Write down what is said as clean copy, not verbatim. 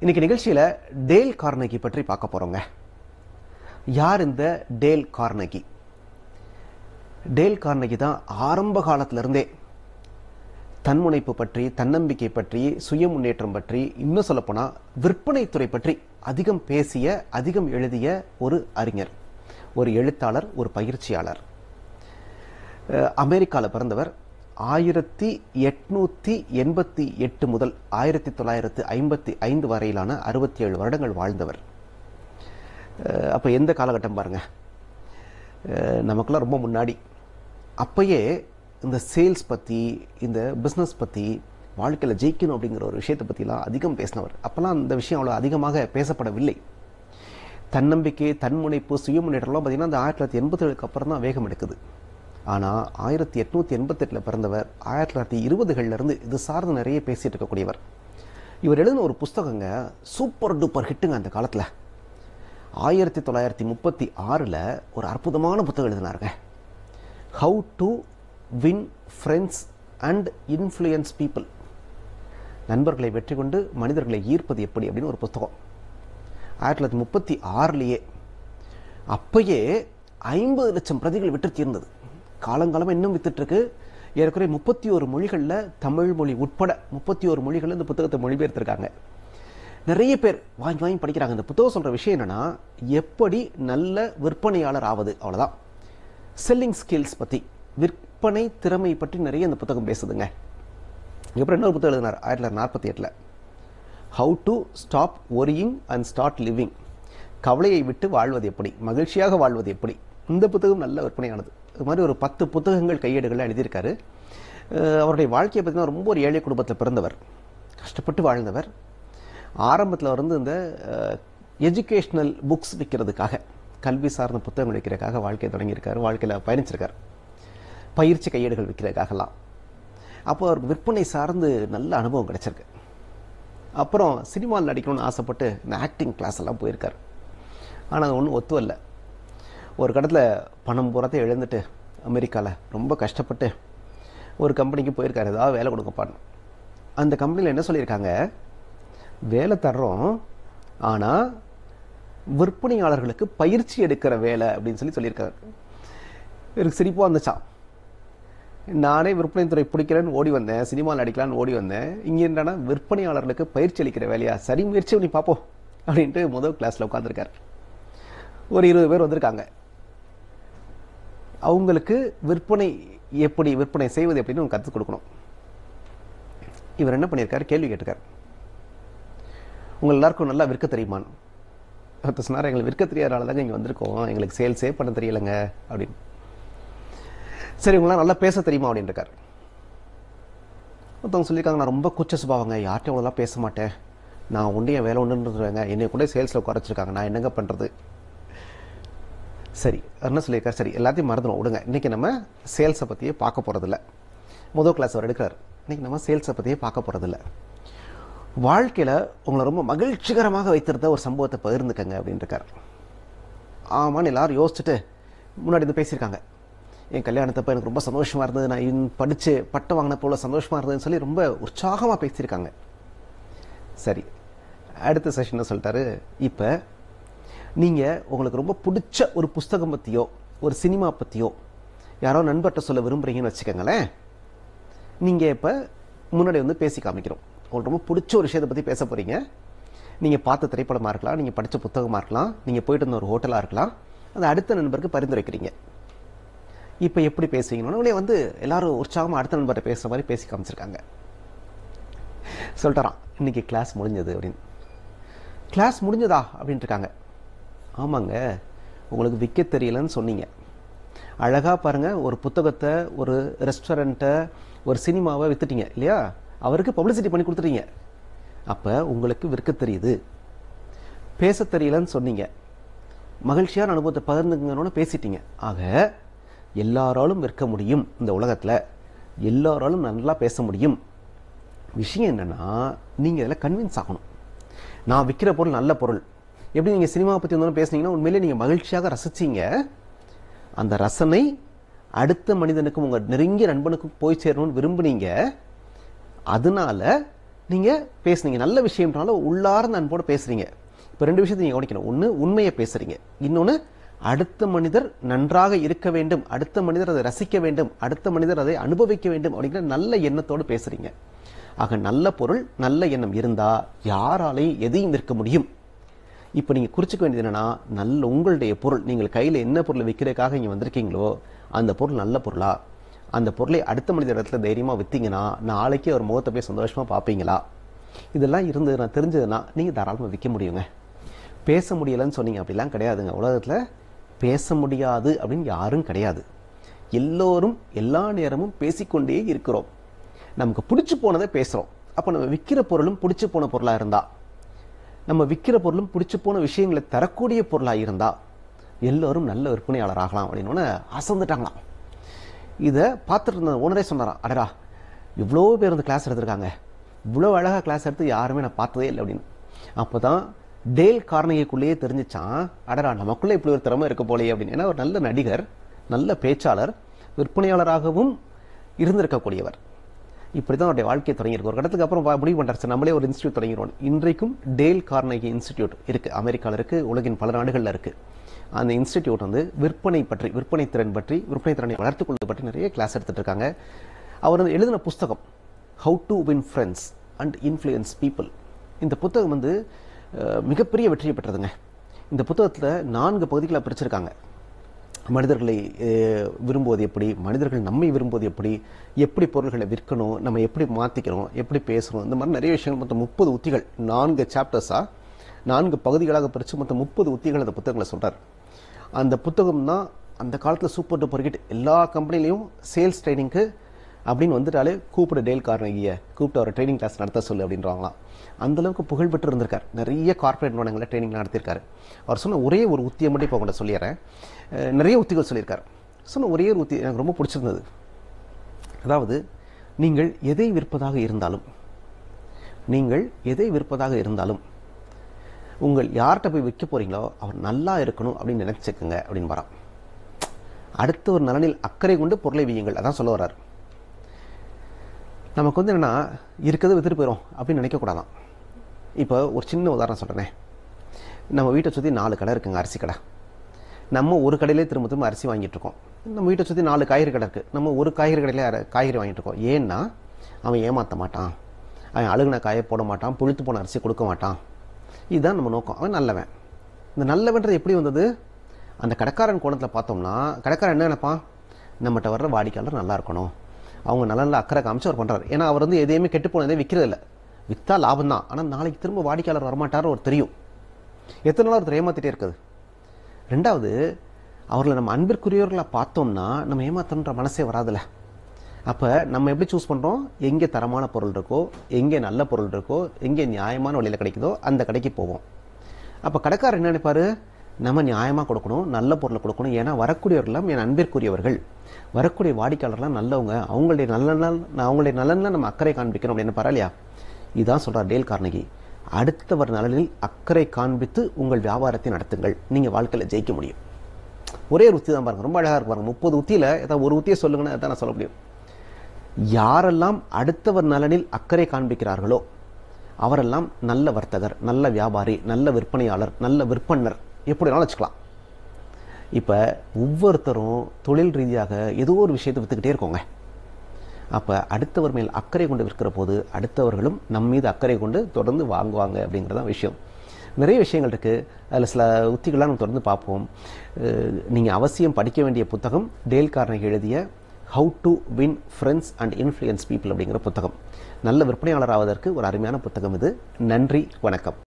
இன்னைக்கு நிகழ்ச்சியில் Dale Carnegie பற்றி பார்க்க போறோங்க. யார் இந்த டேல் கார்னகி? டேல் கார்னகி தான் ஆரம்ப காலத்திலிருந்தே தன்முனைப்பு பற்றி, தன்னம்பிக்கை பற்றி, சுய முன்னேற்றம் பற்றி, இன்னும் சொல்லப்போனால் விற்பனைத்துறை பற்றி அதிகம் பேசிய, அதிகம் எழுதிய ஒரு அறிஞர், ஒரு எழுத்தாளர், ஒரு பயிற்சியாளர். அமெரிக்காவில் பிறந்தவர். 1888 முதல் 1955 வரையிலான 67 வருடங்கள் வாழ்ந்தவர். அப்போ எந்த காலகட்டம் பாருங்க, நமக்கெல்லாம் ரொம்ப முன்னாடி. அப்பயே இந்த சேல்ஸ் பற்றி, இந்த பிஸ்னஸ் பற்றி, வாழ்க்கையில் ஜெயிக்கணும் அப்படிங்கிற ஒரு விஷயத்தை பற்றிலாம் அதிகம் பேசினவர். அப்போல்லாம் அந்த விஷயம் அவ்வளோ அதிகமாக பேசப்படவில்லை. தன்னம்பிக்கை, தன்முனைப்பு, சுய முன்னேற்றம்லாம் பார்த்தீங்கன்னா அந்த 1987 அப்புறம் தான் வேகம் எடுக்குது. ஆனால் 1888 பிறந்தவர் 1920களிலிருந்து இது சார்ந்து நிறைய பேசிட்டு இருக்கக்கூடியவர். இவர் எழுதின ஒரு புஸ்தகங்க சூப்பர் டூப்பர் ஹிட்டுங்க அந்த காலத்தில். 1936 ஒரு அற்புதமான புத்தகம் எழுதினாருங்க. How to win friends and influence people. நண்பர்களை வெற்றி கொண்டு மனிதர்களை ஈர்ப்பது எப்படி அப்படின்னு ஒரு புத்தகம். 1936 அப்பயே 50 லட்சம் பிரதிகள் விற்று தீர்ந்தது. காலங்காலமாக இன்னும் வித்துட்டு இருக்கு. ஏற்கனவே 31 மொழிகளில், தமிழ் மொழி உட்பட 31 மொழிகளில் இந்த புத்தகத்தை மொழிபெயர்த்திருக்காங்க. நிறைய பேர் வாங்கி வாங்கி படிக்கிறாங்க. இந்த புத்தகம் சொல்கிற விஷயம் என்னென்னா, எப்படி நல்ல விற்பனையாளர் ஆவது, அவ்வளோதான். செல்லிங் ஸ்கில்ஸ் பற்றி, விற்பனை திறமை பற்றி நிறைய இந்த புத்தகம் பேசுதுங்க. அப்புறம் இன்னொரு புத்தகம் எழுதினார் 1948 how to stop worrying and start living. கவலையை விட்டு வாழ்வது எப்படி, மகிழ்ச்சியாக வாழ்வது எப்படி. இந்த புத்தகம் நல்ல விற்பனையானது. இது மாதிரி ஒரு 10 புத்தகங்கள், கையேடுகள் எழுதியிருக்காரு. அவருடைய வாழ்க்கையை பார்த்தீங்கன்னா ரொம்ப ஒரு ஏழை குடும்பத்தில் பிறந்தவர், கஷ்டப்பட்டு வாழ்ந்தவர். ஆரம்பத்தில் இந்த எஜுகேஷ்னல் புக்ஸ் விற்கிறதுக்காக, கல்வி சார்ந்த புத்தகங்கள் விற்கிறதுக்காக வாழ்க்கையை தொடங்கியிருக்காரு. வாழ்க்கையில் பயணிச்சிருக்கார், பயிற்சி கையேடுகள் விற்கிறதுக்காகலாம். அப்போ அவருக்கு விற்பனை சார்ந்து நல்ல அனுபவம் கிடைச்சிருக்கு. அப்புறம் சினிமாவில் நடிக்கணும்னு ஆசைப்பட்டு இந்த ஆக்டிங் கிளாஸ் எல்லாம் போயிருக்கார். ஆனால் அது ஒன்றும் ஒத்து வரல. ஒரு கடத்தில் பணம் பூராத்தையும் இழந்துட்டு அமெரிக்காவில் ரொம்ப கஷ்டப்பட்டு ஒரு கம்பெனிக்கு போயிருக்காரு, ஏதாவது வேலை கொடுக்கப்பான்னு. அந்த கம்பெனியில் என்ன சொல்லியிருக்காங்க, வேலை தர்றோம், ஆனால் விற்பனையாளர்களுக்கு பயிற்சி எடுக்கிற வேலை அப்படின்னு சொல்லியிருக்காரு. எனக்கு சிரிப்பாக வந்துச்சான். நானே விற்பனை துறை பிடிக்கிறேன்னு ஓடி வந்தேன், சினிமாவில் நடிக்கலான்னு ஓடி வந்தேன். இங்கே என்னன்னா விற்பனையாளர்களுக்கு பயிற்சி அளிக்கிற வேலையா, சரி முயற்சி பண்ணி பார்ப்போம் அப்படின்ட்டு முதல் கிளாஸில் உட்காந்துருக்காரு. ஒரு 20 பேர் வந்திருக்காங்க. அவங்களுக்கு விற்பனை எப்படி, விற்பனை செய்வது எப்படின்னு கற்றுக் கொடுக்கணும். இவர் என்ன பண்ணியிருக்காரு, கேள்வி கேட்டிருக்காரு, உங்கள் எல்லாருக்கும் நல்லா விற்க தெரியுமான்னு. ஒருத்தர் சொன்னார், எங்களுக்கு விற்க தெரியாதனால தாங்க இங்கே வந்திருக்கோம், எங்களுக்கு சேல்ஸே பண்ண தெரியலைங்க அப்படின்னு. சரி, உங்களாம் நல்லா பேச தெரியுமா அப்படின்னு இருக்கார். ஒருத்தவங்க சொல்லியிருக்காங்க, நான் ரொம்ப கூச்ச சுபாவங்க, யார்கிட்ட அவ்வளோலாம் பேச மாட்டேன், நான் ஒன்றே என் வேலை ஒன்றுன்றாங்க, என்னை கூட சேல்ஸில் குறைச்சிருக்காங்க, நான் என்னங்க பண்ணுறது. சரி, என்ன சொல்லியிருக்காரு, சரி எல்லாத்தையும் மறந்துடும் விடுங்க, இன்றைக்கி நம்ம சேல்ஸை பற்றியே பார்க்க போகிறதில்ல. முதல் கிளாஸ் அவர் எடுக்கிறார். இன்றைக்கி நம்ம சேல்ஸை பற்றியே பார்க்க போகிறதில்ல. வாழ்க்கையில் உங்களை ரொம்ப மகிழ்ச்சிகரமாக வைத்திருந்த ஒரு சம்பவத்தை பகிர்ந்துக்கங்க அப்படின்னு இருக்கார். ஆமான்னு எல்லாரும் யோசிச்சுட்டு முன்னாடி இருந்து பேசியிருக்காங்க. என் கல்யாணத்தப்போ எனக்கு ரொம்ப சந்தோஷமாக இருந்தது, நான் படித்து பட்டம் வாங்கினப்போ உள்ள சந்தோஷமாக இருந்ததுன்னு சொல்லி ரொம்ப உற்சாகமாக பேசியிருக்காங்க. சரி, அடுத்த செஷனை சொல்லிட்டாரு, இப்போ நீங்கள் உங்களுக்கு ரொம்ப பிடிச்ச ஒரு புஸ்தகம் பற்றியோ, ஒரு சினிமா பற்றியோ யாரோ நண்பர்கிட்ட சொல்ல விரும்புகிறீங்கன்னு வச்சுக்கோங்களேன். நீங்கள் இப்போ முன்னாடி பேசி காமிக்கிறோம். உங்களுக்கு ரொம்ப பிடிச்ச ஒரு விஷயத்தை பற்றி பேச போகிறீங்க. நீங்கள் பார்த்த திரைப்படமாக இருக்கலாம், நீங்கள் படித்த புத்தகமாக இருக்கலாம், நீங்கள் போயிட்டு இருந்த ஒரு ஹோட்டலாக இருக்கலாம். அதை அடுத்த நண்பருக்கு பரிந்துரைக்கிறீங்க. இப்போ எப்படி பேசுவீங்கன்னா எல்லாரும் உற்சாகமாக அடுத்த நண்பர்கிட்ட பேசுகிற மாதிரி பேசி காமிச்சிருக்காங்க. சொல்லிட்டாரான், இன்னைக்கு கிளாஸ் முடிஞ்சது அப்படின்னு. கிளாஸ் முடிஞ்சதா அப்படின்ட்டு இருக்காங்க. ஆமாங்க, உங்களுக்கு விற்க தெரியலன்னு சொன்னீங்க. அழகாக பாருங்கள், ஒரு புத்தகத்தை, ஒரு ரெஸ்டாரண்ட்டை, ஒரு சினிமாவை விற்றுட்டீங்க இல்லையா, அவருக்கு பப்ளிசிட்டி பண்ணி கொடுத்துட்டீங்க. அப்போ உங்களுக்கு விற்க தெரியுது. பேச தெரியலன்னு சொன்னீங்க, மகிழ்ச்சியான அனுபவத்தை பகிர்ந்துங்கன்னு பேசிட்டீங்க. ஆக எல்லாராலும் விற்க முடியும், இந்த உலகத்தில் எல்லாராலும் நல்லா பேச முடியும். விஷயம் என்னென்னா, நீங்கள் இதில் கன்வின்ஸ் ஆகணும். நான் விற்கிற பொருள் நல்ல பொருள். எப்படி நீங்கள் சினிமாவை பற்றி பேசுனீங்கன்னா உண்மையிலே நீங்கள் மகிழ்ச்சியாக ரசிச்சிங்க. அந்த ரசனை அடுத்த மனிதனுக்கும், உங்கள் நெருங்கிய நண்பனுக்கும் போய் சேரணும்னு விரும்புனீங்க. அதனால நீங்கள் பேசுனீங்க, நல்ல விஷயம்னாலும் உள்ளார்ந்த அன்போடு பேசுகிறீங்க. இப்போ 2 விஷயத்தை நீங்கள் கவனிக்கணும். ஒன்று, உண்மையை பேசுகிறீங்க. இன்னொன்று, அடுத்த மனிதர் நன்றாக இருக்க வேண்டும், அடுத்த மனிதர் அதை ரசிக்க வேண்டும், அடுத்த மனிதர் அதை அனுபவிக்க வேண்டும் அப்படிங்கிற நல்ல எண்ணத்தோடு பேசுகிறீங்க. ஆக நல்ல பொருள், நல்ல எண்ணம் இருந்தால் யாராலையும் எதையும் விற்க முடியும். இப்போ நீங்கள் குறிச்சிக்க வேண்டியது என்னன்னா, நல்ல உங்களுடைய பொருள், நீங்கள் கையில் என்ன பொருளை விற்கிறதுக்காக இங்கே வந்திருக்கீங்களோ அந்த பொருள் நல்ல பொருளா, அந்த பொருளை அடுத்த மனித இடத்துல தைரியமாக விற்றீங்கன்னா நாளைக்கு அவர் முகத்தை போய் சந்தோஷமாக பார்ப்பீங்களா? இதெல்லாம் இருந்து நான் தெரிஞ்சதுன்னா நீங்கள் தாராளமாக விற்க முடியுங்க. பேச முடியலைன்னு சொன்னீங்க அப்படிலாம் கிடையாதுங்க. உலகத்தில் பேச முடியாது அப்படின்னு யாரும் கிடையாது. எல்லோரும் எல்லா நேரமும் பேசிக்கொண்டே இருக்கிறோம். நமக்கு பிடிச்சி போனதை பேசுகிறோம். அப்போ நம்ம விற்கிற பொருளும் பிடிச்சி போன பொருளாக இருந்தால், நம்ம விற்கிற பொருளும் பிடிச்சி போன விஷயங்களை தரக்கூடிய பொருளாக இருந்தால் எல்லோரும் நல்ல விற்பனையாளர் ஆகலாம் அப்படின்னு அசந்துட்டாங்களாம். இதை பார்த்துட்டு இருந்த ஓனரே சொன்னாராம், அடடா இவ்வளோ பேர் வந்து கிளாஸ் எடுத்திருக்காங்க, இவ்வளோ அழகாக கிளாஸ் எடுத்து யாருமே நான் பார்த்ததே இல்லை அப்படின்னு. அப்போ தான் டேல் கார்னகிக்குள்ளேயே தெரிஞ்சிச்சான், அடடா நமக்குள்ளே இப்படி ஒரு திறமை இருக்க போலையே அப்படின்னு. ஏன்னா ஒரு நல்ல நடிகர், நல்ல பேச்சாளர், விற்பனையாளராகவும் இருந்திருக்கக்கூடியவர். இப்படி தான் அவருடைய வாழ்க்கையை தொடங்கியிருக்கு. ஒரு இடத்துக்கு அப்புறம் முடிவு பண்ணுறாரு, நம்மளே ஒரு இன்ஸ்டியூட் தொடங்கிடுவோம். இன்றைக்கும் டேல் கார்னகி இன்ஸ்டியூட் இருக்குது, அமெரிக்காவில் இருக்குது, உலகின் பல நாடுகளில் இருக்குது. அந்த இன்ஸ்டிடியூட் வந்து விற்பனை பற்றி, விற்பனை திறன் பற்றி, விற்பனை திறனை வளர்த்துக் கொள்வது பற்றி நிறைய கிளாஸ் எடுத்துட்டு இருக்காங்க. அவர் வந்து எழுதின புஸ்தகம் how to win friends and influence people. இந்த புத்தகம் வந்து மிகப்பெரிய வெற்றியை பெற்றதுங்க. இந்த புத்தகத்தில் 4 பகுதிகளாக பிரிச்சிருக்காங்க. மனிதர்களை விரும்புவது எப்படி, மனிதர்கள் நம்மை விரும்புவது எப்படி, எப்படி பொருள்களை விற்கணும், நம்ம எப்படி மாற்றிக்கிறோம், எப்படி பேசணும், இந்த மாதிரி நிறைய விஷயங்கள். மொத்தம் 30 உத்திகள், 4 சாப்டர்ஸாக 4 பகுதிகளாக பிரித்து மொத்தம் 30 உத்திகள் அந்த புத்தகங்களை சொல்கிறார். அந்த புத்தகம் தான் அந்த காலத்தில் சூப்பர் டூப்பர் ஹிட். எல்லா கம்பெனிலையும் சேல்ஸ் ட்ரைனிங்க்கு அப்படின்னு வந்துட்டாலே கூப்பிடு டேல் கார்னகியை, கூப்பிட்டு அவர் ட்ரைனிங் கிளாஸ் நடத்த சொல்லு அப்படின்றாங்களாம். அந்தளவுக்கு புகழ்பெற்று இருந்திருக்கார். நிறைய கார்பரேட் நிறுவனங்களில் ட்ரைனிங்லாம் நடத்தியிருக்காரு. அவர் சொன்ன ஒரே ஒரு உத்தியை மட்டும் இப்போ கொண்டு சொல்லிடுறேன். நிறைய உத்திகள் சொல்லியிருக்காரு. சொன்ன ஒரே ஒரு உத்தி எனக்கு ரொம்ப பிடிச்சிருந்தது. அதாவது, நீங்கள் எதை விற்பதாக இருந்தாலும் உங்கள் யார்கிட்ட போய் விற்க போகிறீங்களோ அவர் நல்லா இருக்கணும் அப்படின்னு நினைச்சுக்குங்க அப்படின்னு வரான். அடுத்த ஒரு நலனில் அக்கறை கொண்டு பொருளை வியுங்கள், அதான் சொல்ல வர்றார். நமக்கு வந்து என்னென்னா, இருக்கிறத வித்துட்டு போயிடும் அப்படின்னு நினைக்கக்கூடாதான். இப்போ ஒரு சின்ன உதாரணம் சொல்கிறேனே. நம்ம வீட்டை சுற்றி 4 கடை இருக்குங்க, அரிசி கடை. நம்ம ஒரு கடையிலே திரும்ப திரும்ப அரிசி வாங்கிட்டு இருக்கோம். நம்ம வீட்டை சுற்றி 4 காய்கறி கடை இருக்குது, நம்ம ஒரு காய்கறி கடையிலே காய்கறி வாங்கிட்டு இருக்கோம். ஏன்னா அவன் ஏமாற்ற மாட்டான், அவன் அழுகுன காயை போட மாட்டான், புளித்து போன அரிசி கொடுக்க மாட்டான். இதுதான் நம்ம நோக்கம். அவன் நல்லவன். இந்த நல்லவன்றது எப்படி வந்தது? அந்த கடைக்காரன் கோணத்தில் பார்த்தோம்னா, கடைக்காரன் என்ன நினைப்பான், நம்மகிட்ட வர்ற வாடிக்கையாளர் நல்லா இருக்கணும், அவங்க நல்ல அக்கறை காமிச்சு அவர் பண்ணுறாரு. ஏன்னா அவர் வந்து எதையுமே கெட்டு போனதே விற்கிறதில்ல. விற்றா லாபம் தான், ஆனால் நாளைக்கு திரும்ப வாடிக்கையாளர் வரமாட்டார் அவர் தெரியும். எத்தனை நாள் ஒருத்தர் ஏமாற்றிட்டே இருக்குது. 2வது, அவர்களை நம்ம அன்பிற்குரியவர்களாக பார்த்தோம்னா நம்ம ஏமாத்தன்ற மனசே வராதுல்ல. அப்போ நம்ம எப்படி சூஸ் பண்ணுறோம்? எங்கே தரமான பொருள் இருக்கோ, எங்கே நல்ல பொருள் இருக்கோ, எங்கே நியாயமான வழியில் கிடைக்குதோ அந்த கடைக்கு போவோம். அப்போ கடைக்காரர் என்ன நினைப்பார்? நம்ம நியாயமாக கொடுக்கணும், நல்ல பொருளை கொடுக்கணும். ஏன்னா வரக்கூடியவர்கள்லாம் என் அன்பிற்குரியவர்கள், வரக்கூடிய வாடிக்கையாளர்லாம் நல்லவங்க, அவங்களுடைய நலனில் நம்ம அக்கறை காண்பிக்கணும் அப்படின்னு பரவாயில்லையா? இதுதான் சொல்கிறார் டேல் கார்னகி. அடுத்தவர் நலனில் அக்கறை காண்பித்து உங்கள் வியாபாரத்தை நடத்துங்கள், நீங்கள் வாழ்க்கையில் ஜெயிக்க முடியும். ஒரே ஒரு உத்தி தான் பாருங்கள், ரொம்ப அழகாக இருக்கு பாருங்கள். 30 உத்தியில் ஏதாவது ஒரு உத்தியை சொல்லுங்கன்னா அதான் நான் சொல்ல முடியும். யாரெல்லாம் அடுத்தவர் நலனில் அக்கறை காண்பிக்கிறார்களோ அவரெல்லாம் நல்ல வர்த்தகர், நல்ல வியாபாரி, நல்ல விற்பனையாளர், நல்ல விற்பனர், எப்படி வேணாலும் வச்சுக்கலாம். இப்போ ஒவ்வொருத்தரும் தொழில் ரீதியாக ஏதோ ஒரு விஷயத்தை விற்றுக்கிட்டே இருக்கோங்க. அப்போ அடுத்தவர் மேல் அக்கறை கொண்டு விற்கிற போது அடுத்தவர்களும் நம் மீது அக்கறை கொண்டு தொடர்ந்து வாங்குவாங்க அப்படிங்கிறதான் விஷயம். நிறைய விஷயங்கள் இருக்குது, அதில் சில உத்திகள்லாம் நம்ம தொடர்ந்து பார்ப்போம். நீங்கள் அவசியம் படிக்க வேண்டிய புத்தகம் டேல் கார்னகி எழுதிய how to win friends and influence people அப்படிங்கிற புத்தகம். நல்ல விற்பனையாளர் ஆவதற்கு ஒரு அருமையான புத்தகம் இது. நன்றி, வணக்கம்.